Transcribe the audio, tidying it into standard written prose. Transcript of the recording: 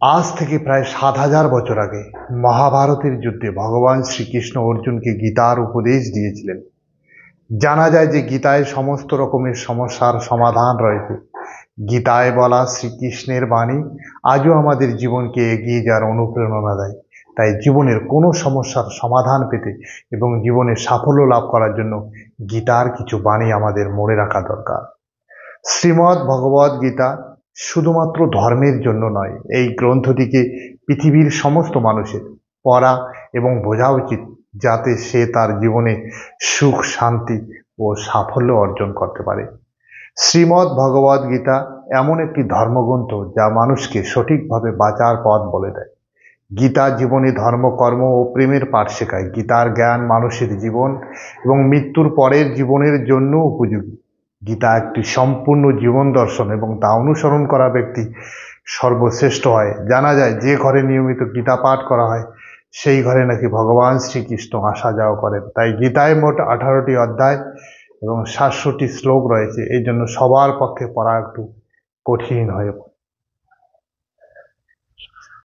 আজ থেকে প্রায় ৭,০০০ বছর আগে মহাভারতের যুদ্ধে ভগবান শ্রীকৃষ্ণ অর্জুনকে গীতার উপদেশ দিয়েছিলেন। জানা যায় যে গীতায় সমস্ত রকমের সমস্যার সমাধান রয়েছে। গীতায় বলা শ্রীকৃষ্ণের বাণী আজও আমাদের জীবনকে এগিয়ে যাওয়ার অনুপ্রেরণা দেয়। তাই জীবনের কোনো সমস্যার সমাধান পেতে এবং জীবনে সাফল্য লাভ করার জন্য গীতার কিছু বাণী আমাদের মনে রাখা দরকার। শ্রীমদ্ ভগবদ গীতা শুধুমাত্র ধর্মের জন্য নয়, এই গ্রন্থটিকে পৃথিবীর সমস্ত মানুষের পড়া এবং বোঝা উচিত, যাতে সে তার জীবনে সুখ, শান্তি ও সাফল্য অর্জন করতে পারে। শ্রীমদ্ ভগবদ গীতা এমন একটি ধর্মগ্রন্থ যা মানুষকে সঠিকভাবে বাঁচার পথ বলে দেয়। গীতা জীবনে ধর্ম, কর্ম ও প্রেমের পাঠ শেখায়। গীতার জ্ঞান মানুষের জীবন এবং মৃত্যুর পরের জীবনের জন্য উপযোগী। গীতা একটি সম্পূর্ণ জীবন দর্শন এবং তা অনুসরণ করা ব্যক্তি সর্বশ্রেষ্ঠ হয়। জানা যায় যে ঘরে নিয়মিত গীতা পাঠ করা হয় সেই ঘরে নাকি ভগবান শ্রীকৃষ্ণ আসা যাওয়া করেন। তাই গীতায় মোট 18টি অধ্যায় এবং 700টি শ্লোক রয়েছে। এই জন্য সবার পক্ষে পড়া একটু কঠিন হয়ে পড়ে।